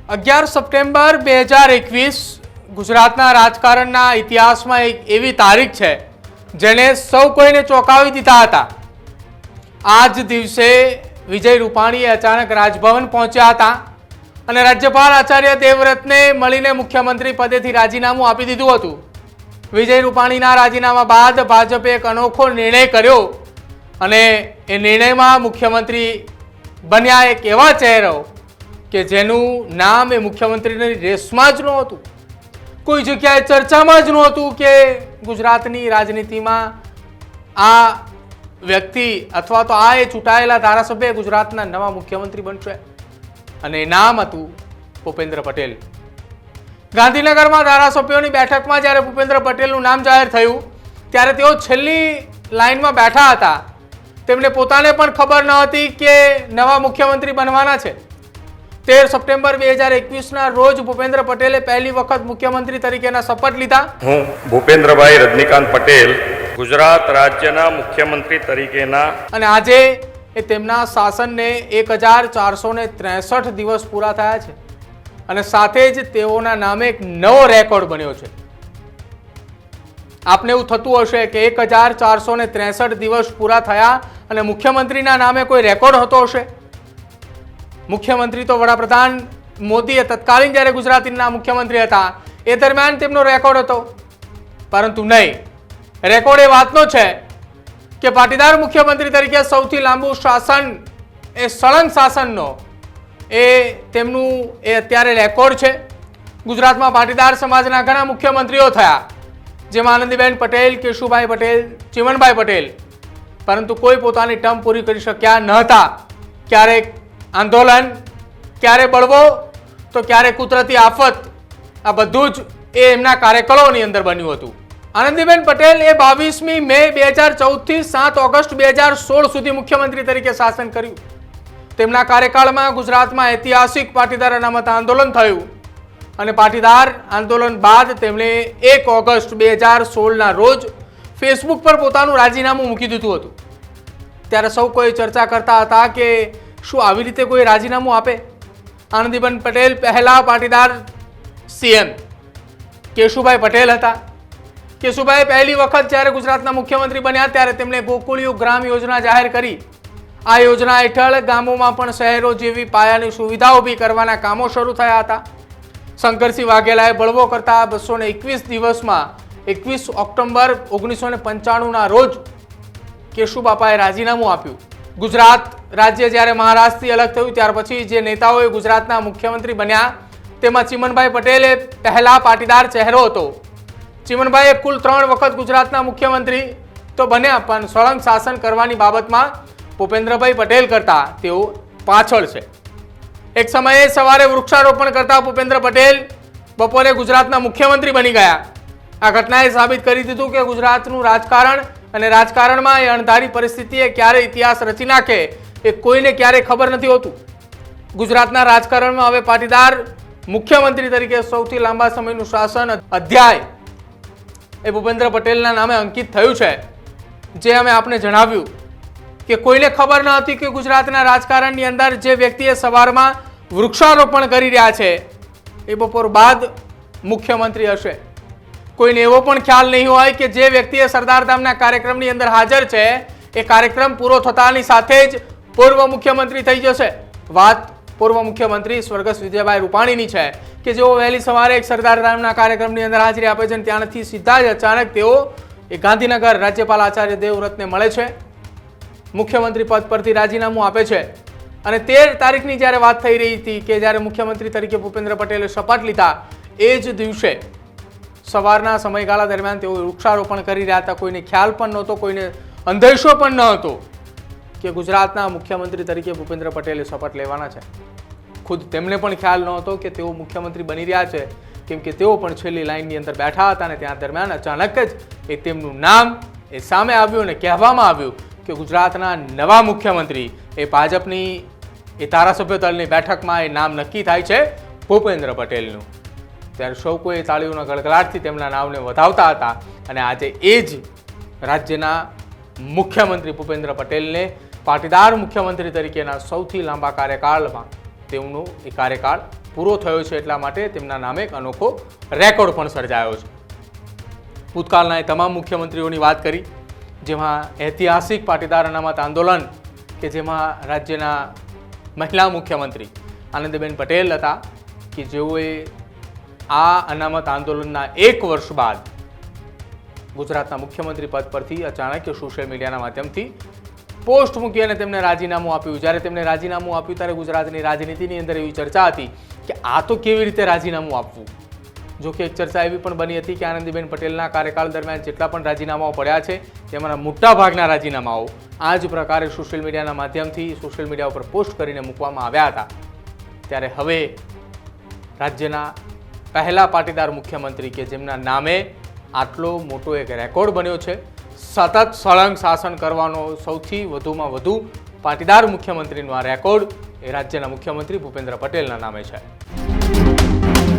11 September 2021 ગુજરાતના રાજકારણના ઇતિહાસમાં એક એવી તારીખ છે જેણે સૌ કોઈને ચોંકાવી દીધા હતા। આ જ દિવસે વિજય રૂપાણીએ અચાનક રાજભવન પહોંચ્યા હતા અને રાજ્યપાલ આચાર્ય દેવવ્રતને મળીને મુખ્યમંત્રી પદેથી રાજીનામું આપી દીધું હતું। વિજય રૂપાણીના રાજીનામા બાદ ભાજપે એક અનોખો નિર્ણય કર્યો અને એ નિર્ણયમાં મુખ્યમંત્રી બન્યા એક એવા ચહેરો કે જેનું નામ એ મુખ્યમંત્રીની રેસમાં જ નહોતું, કોઈ જગ્યાએ ચર્ચામાં જ નહોતું કે ગુજરાતની રાજનીતિમાં આ વ્યક્તિ અથવા તો આ એ ચૂંટાયેલા ધારાસભ્ય ગુજરાતના નવા મુખ્યમંત્રી બનશે અને નામ હતું ભૂપેન્દ્ર પટેલ। ગાંધીનગરમાં ધારાસભ્યોની બેઠકમાં જ્યારે ભૂપેન્દ્ર પટેલનું નામ જાહેર થયું ત્યારે તેઓ છેલ્લી લાઈનમાં બેઠા હતા। તેમને પોતાને પણ ખબર ન હતી કે નવા મુખ્યમંત્રી બનવાના છે। 13 સપ્ટેમ્બર 2021ના રોજ ભૂપેન્દ્ર પટેલે પહેલી વખત મુખ્યમંત્રી તરીકેના શપથ લીધા। હું ભૂપેન્દ્રભાઈ રજનીકાંત પટેલ ગુજરાત રાજ્યના મુખ્યમંત્રી તરીકેના અને આજે એ તેમના શાસનને 1463 દિવસ પૂરા થયા છે અને સાથે જ તેઓના નામે એક નવો રેકોર્ડ બન્યો છે। આપને એવું થતું હશે કે 1463 દિવસ પૂરા થયા અને મુખ્યમંત્રીના નામે કોઈ રેકોર્ડ હોતો હશે? મુખ્યમંત્રી તો વડાપ્રધાન મોદીએ તત્કાલીન જ્યારે ગુજરાતના મુખ્યમંત્રી હતા એ દરમિયાન તેમનો રેકોર્ડ હતો, પરંતુ નહીં, રેકોર્ડ એ વાતનો છે કે પાટીદાર મુખ્યમંત્રી તરીકે સૌથી લાંબુ શાસન એ સળંગ શાસનનો એ તેમનું એ અત્યારે રેકોર્ડ છે। ગુજરાતમાં પાટીદાર સમાજના ઘણા મુખ્યમંત્રીઓ થયા, જેમાં આનંદીબેન પટેલ, કેશુભાઈ પટેલ, ચીમનભાઈ પટેલ, પરંતુ કોઈ પોતાની ટર્મ પૂરી કરી શક્યા ન હતા। ક્યારેક આંદોલન, ક્યારે બળવો તો ક્યારે કુદરતી આફત, આ બધું જ એ એમના કાર્યકાળોની અંદર બન્યું હતું। આનંદીબેન પટેલ એ 22મી મે 2014 થી 7 ઓગસ્ટ 2016 સુધી મુખ્યમંત્રી તરીકે શાસન કર્યું। તેમના કાર્યકાળમાં ગુજરાતમાં ઐતિહાસિક પાટીદાર અનામત આંદોલન થયું અને પાટીદાર આંદોલન બાદ તેમણે 1 ઓગસ્ટ 2016ના રોજ ફેસબુક પર પોતાનું રાજીનામું મૂકી દીધું હતું। ત્યારે સૌ કોઈ ચર્ચા કરતા હતા કે શું આવી રીતે કોઈ રાજીનામું આપે? આનંદીબેન પટેલ પહેલા પાટીદાર સીએમ કેશુભાઈ પટેલ હતા। કેશુભાઈ પહેલી વખત જ્યારે ગુજરાતના મુખ્યમંત્રી બન્યા ત્યારે તેમણે ગોકુળિયું ગ્રામ યોજના જાહેર કરી। આ યોજના હેઠળ ગામોમાં પણ શહેરો જેવી પાયાની સુવિધા ઊભી કરવાના કામો શરૂ થયા હતા। શંકરસિંહ વાઘેલાએ બળવો કરતા 221 દિવસમાં 21 ઓક્ટોબર 1995ના રોજ કેશુબાપાએ રાજીનામું આપ્યું। ગુજરાત રાજ્ય જ્યારે મહારાષ્ટ્રથી અલગ થયું ત્યાર પછી જે નેતાઓએ ગુજરાતના મુખ્યમંત્રી બન્યા તેમાં ચીમનભાઈ પટેલ એ પહેલા પાટીદાર ચહેરો હતો। ચીમનભાઈએ કુલ 3 વખત ગુજરાતના મુખ્યમંત્રી તો બન્યા, પણ સળંગ શાસન કરવાની બાબતમાં ભૂપેન્દ્રભાઈ પટેલ કરતા તેઓ પાછળ છે। એક સમયે સવારે વૃક્ષારોપણ કરતા ભૂપેન્દ્ર પટેલ બપોરે ગુજરાતના મુખ્યમંત્રી બની ગયા। આ ઘટનાએ સાબિત કરી દીધું કે ગુજરાતનું રાજકારણ અને રાજકારણમાં એ અણધારી પરિસ્થિતિએ ક્યારે ઇતિહાસ રચી નાખે એ કોઈને ક્યારે ખબર નથી હોતું। ગુજરાતના રાજકારણમાં હવે પાટીદાર મુખ્યમંત્રી તરીકે સૌથી લાંબા સમયનું શાસન અધ્યાય એ ભૂપેન્દ્ર પટેલના નામે અંકિત થયું છે। જે અમે આપને જણાવ્યું કે કોઈને ખબર ન હતી કે ગુજરાતના રાજકારણની અંદર જે વ્યક્તિએ સવારમાં વૃક્ષારોપણ કરી રહ્યા છે એ બપોર બાદ મુખ્યમંત્રી હશે। કોઈને એવો પણ ખ્યાલ નહીં હોય કે જે વ્યક્તિએ સરદારધામના કાર્યક્રમની અંદર હાજર છે એ કાર્યક્રમ પૂરો થતાની સાથે જ પૂર્વ મુખ્યમંત્રી થઈ જશે। વાત પૂર્વ મુખ્યમંત્રી સ્વર્ગસ્થ વિજયભાઈ રૂપાણીની છે કે જેઓ વહેલી સવારે એક સરદારધામના કાર્યક્રમની અંદર હાજરી આપે છે અને ત્યાંથી સીધા જ અચાનક તેઓ એ ગાંધીનગર રાજ્યપાલ આચાર્ય દેવવ્રતને મળે છે, મુખ્યમંત્રી પદ પરથી રાજીનામું આપે છે અને 13 તારીખની જ્યારે વાત થઈ રહી હતી કે જ્યારે મુખ્યમંત્રી તરીકે ભૂપેન્દ્ર પટેલે શપથ લીધા એ જ દિવસે સવારના સમયગાળા દરમિયાન તેઓ વૃક્ષારોપણ કરી રહ્યા હતા। કોઈને ખ્યાલ પણ નહોતો, કોઈને અંદેશો પણ ન હતો કે ગુજરાતના મુખ્યમંત્રી તરીકે ભૂપેન્દ્ર પટેલે શપથ લેવાના છે। ખુદ તેમને પણ ખ્યાલ નહોતો કે તેઓ મુખ્યમંત્રી બની રહ્યા છે, કેમ કે તેઓ પણ છેલ્લી લાઈનની અંદર બેઠા હતા અને ત્યાં દરમિયાન અચાનક જ એ તેમનું નામ એ સામે આવ્યું અને કહેવામાં આવ્યું કે ગુજરાતના નવા મુખ્યમંત્રી એ ભાજપની એ ધારાસભ્ય દળની બેઠકમાં એ નામ નક્કી થાય છે ભૂપેન્દ્ર પટેલનું। ત્યારે સૌ કોઈ તાળીઓના ગળગળાટથી તેમના નામને વધાવતા હતા અને આજે એ જ રાજ્યના મુખ્યમંત્રી ભૂપેન્દ્ર પટેલને પાટીદાર મુખ્યમંત્રી તરીકેના સૌથી લાંબા કાર્યકાળમાં તેમનો એ કાર્યકાળ પૂરો થયો છે, એટલા માટે તેમના નામે એક અનોખો રેકોર્ડ પણ સર્જાયો છે. ભૂતકાળના એ તમામ મુખ્યમંત્રીઓની વાત કરી, જેમાં ઐતિહાસિક પાટીદાર અનામત આંદોલન કે જેમાં રાજ્યના મહિલા મુખ્યમંત્રી આનંદીબેન પટેલ હતા કે જેઓએ આ અનામત આંદોલનના 1 વર્ષ બાદ ગુજરાતના મુખ્યમંત્રી પદ પરથી અચાનક સોશિયલ મીડિયાના માધ્યમથી પોસ્ટ મૂકી અને તેમને રાજીનામું આપ્યું. જ્યારે તેમને રાજીનામું આપ્યું ત્યારે ગુજરાતની રાજનીતિની અંદર એવી ચર્ચા હતી કે આ તો કેવી રીતે રાજીનામું આપવું. જો કે એક ચર્ચા એવી પણ બની હતી કે આનંદીબેન પટેલના કાર્યકાળ દરમિયાન જેટલા પણ રાજીનામાઓ પડ્યા છે તેમાંના મોટાભાગના રાજીનામાઓ આ જ પ્રકારે સોશિયલ મીડિયાના માધ્યમથી સોશિયલ મીડિયા ઉપર પોસ્ટ કરીને મૂકવામાં આવ્યા હતા. ત્યારે હવે રાજ્યના પહેલા પાટીદાર મુખ્યમંત્રી કે જેમના નામે આટલો મોટો એક રેકોર્ડ બન્યો છે, સતત સળંગ શાસન કરવાનો સૌથી વધુમાં વધુ પાટીદાર મુખ્યમંત્રીનો આ રેકોર્ડ એ રાજ્યના મુખ્યમંત્રી ભૂપેન્દ્ર પટેલના નામે છે.